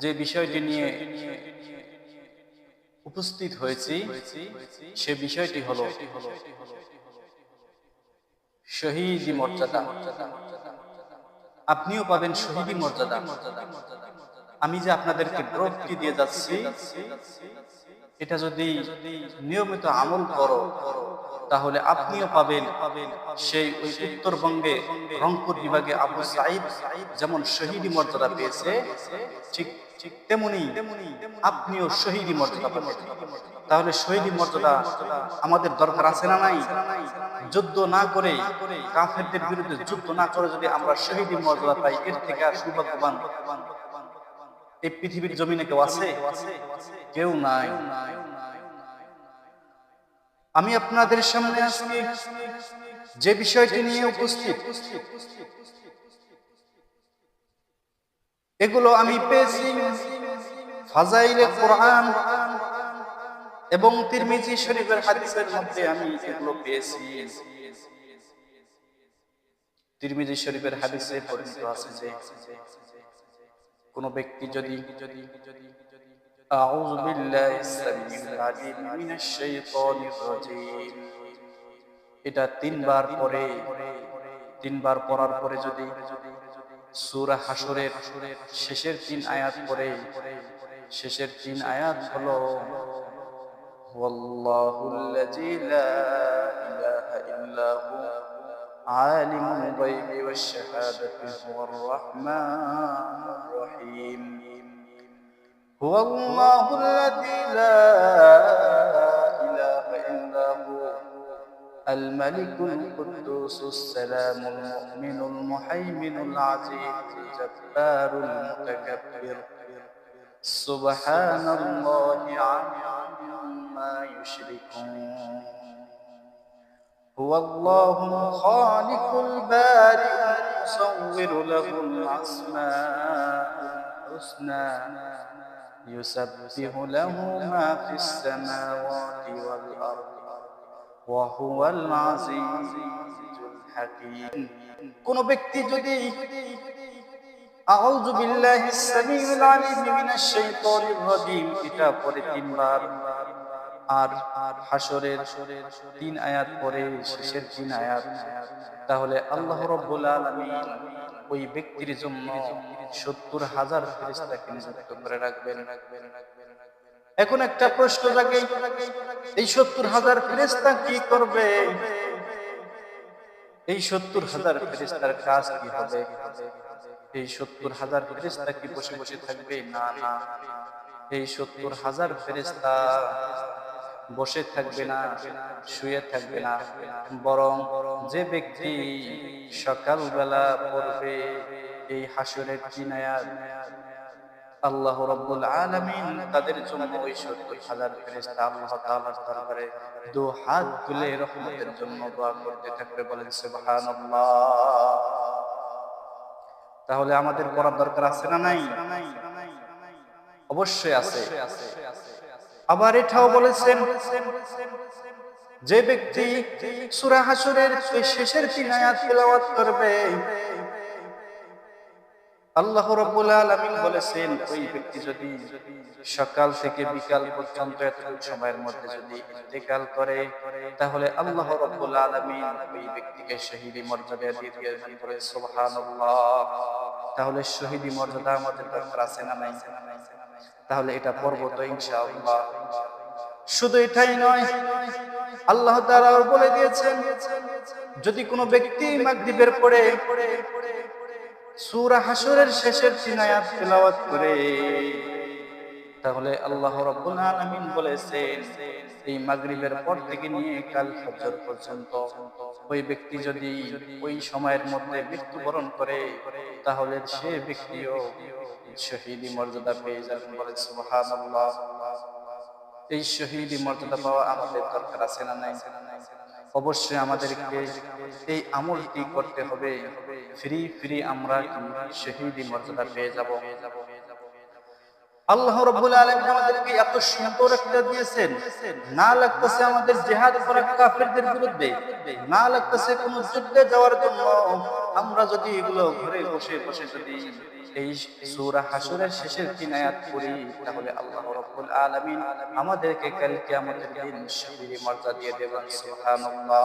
যে বিষয়টি নিয়ে উপস্থিত হয়েছি সে বিষয়টি হলো শহীদ মর্যাদা। আপনিও পাবেন শহীদি মর্যাদা। আমি যে আপনাদেরকে ড্রপটি দিয়ে যাচ্ছি, এটা যদি নিয়মিত আমল করো তাহলে আপনিও পাবেন সেই ওই উত্তরবঙ্গে রংপুর বিভাগে আবু সাঈদ যেমন শহীদি মর্যাদা পেয়েছে, ঠিক তেমনি আপনিও শহীদি মর্যাদা পাবেন। তাহলে শহীদি মর্যাদা আমাদের দরকার আছে না নাই? যুদ্ধ না করে, কাফেরদের বিরুদ্ধে যুদ্ধ না করে যদি আমরা শহীদি মর্যাদা পাই, এর থেকে আর সৌভাগ্যবান এই পৃথিবীর জমিনে কেউ আছে? কেউ নাই। আমি আপনাদের সামনে আজকে যে বিষয়টি নিয়ে উপস্থিত, এগুলো আমি পেয়েছি ফাজাইলে কোরআন এবং তিরমিজি শরীফের হাদিসের মধ্যে। আমি এগুলো পেয়েছি। তিরমিজি শরীফের হাদিসে বর্ণিত আছে যে কোন ব্যক্তি যদি আউযু বিল্লাহিস সামিউল আলিম মিনাশ শাইতানির রাজীম এটা তিনবার পড়ার পরে যদি সূরা হাশরের শেষের 3 আয়াত পড়ে, শেষের 3 আয়াত হলো ওয়াল্লাহুল্লাযী লা ইলাহা ইল্লা হু আলিমুল গায়বি ওয়াশ শাহাদাতি হুয়ার রাহমানুর রহিম, হুয়াল্লাহুল্লাযী লা ইলাহা ইল্লা হু الملك القدوس السلام المؤمن المهيمن العزيز الجبار المتكبر سبحان الله عما يشركون هو الله الخالق البارئ المصور له الأسماء الحسنى يسبح له ما في السماوات والأرض وهو العزيز الحكيم। কোন ব্যক্তি যদি আউযু বিল্লাহিস সামিউল আলিম মিনাশ শাইতানির রাজীম এটা পরে 3 বার, আর হাশরের 3 আয়াত পরে শেষের 3 আয়াত, তাহলে আল্লাহ রাব্বুল আলামিন ওই ব্যক্তির জন্য 70,000 ফেরেশতাকে নিযুক্ত করে রাখবেন। এখন একটা প্রশ্ন জাগে, এই 70,000 ফেরেশতা কি করবে? এই 70,000 ফেরেশতার কাজ কি হবে? এই 70,000 ফেরেশতা কি বসে বসে থাকবে? না না, এই 70,000 ফেরেশতা বসে থাকবে না, শুয়ে থাকবে না, বরং যে ব্যক্তি সকালবেলা পড়বে এই হাশরের 3 আয়াত, আল্লাহ রাব্বুল আলামিন তাদের জন্য ওই 70,000 ফেরেশতা আল্লাহ তাআলার দরবারে 2 হাত তুলে রহমতের জন্য দোয়া করতে থাকবে। বলেন সুবহানাল্লাহ। তাহলে আমাদের পড়ার দরকার আছে না নাই? অবশ্যই আছে। আবার এটাও বলেছেন যে ব্যক্তি সূরা হাশরের শেষের 3 আয়াত তেলাওয়াত করবে, আল্লাহ রাব্বুল আলামিন বলেছেন ওই ব্যক্তি যদি সকাল থেকে বিকাল পর্যন্ত এতটুকু সময়ের মধ্যে যদি ইন্তেকাল করে, তাহলে আল্লাহ রাব্বুল আলামিন ওই ব্যক্তিকে শহীদি মর্যাদা দিয়ে দিবেন। বলে সুবহানাল্লাহ। তাহলে শহীদি মর্যাদা আমাদের দরকার আছে না নাই? তাহলে এটা পড়ব তো ইনশাআল্লাহ। শুধু এটাই নয়, আল্লাহ তাআলা বলে দিয়েছেন যদি কোনো ব্যক্তি মাগরিবের পরে সূরা হাশরের শেষের 3 আয়াত তেলাওয়াত করে, তাহলে আল্লাহ রাব্বুল আলামিন বলেছেন এই মাগরিবের পর থেকে নিয়ে কাল ফজর পর্যন্ত ওই ব্যক্তি যদি ওই সময়ের মধ্যে মৃত্যুবরণ করে, তাহলে সে ব্যক্তিও শহীদি মর্যাদা পেয়ে যাবেন। বলে সুবহানাল্লাহ। এই শহীদি মর্যাদা পাওয়া আমাদের দরকার আছে না নাই? অবশ্যই আমাদেরকে এই আমলটি করতে হবে। ফ্রি আমরা শহীদি মর্যাদা পেয়ে যাব। আল্লাহ রাব্বুল আলামিন আমাদেরকে এত সুন্দর একটা দিয়েছেন, না লাগতেছে আমাদের জিহাদ করা কাফেরদের বিরুদ্ধে, না লাগতেছে কোন যুদ্ধে যাওয়ার জন্য। আমরা যদি এগুলো ঘরে বসে বসে যদি এই সূরা হাশরের শেষের 3 আয়াত পড়ি, তাহলে আল্লাহ রাব্বুল আলামিন আমাদেরকে কাল কিয়ামতের দিন শফিঈ মর্যাদা দিয়ে দেবেন। সুবহানাল্লাহ।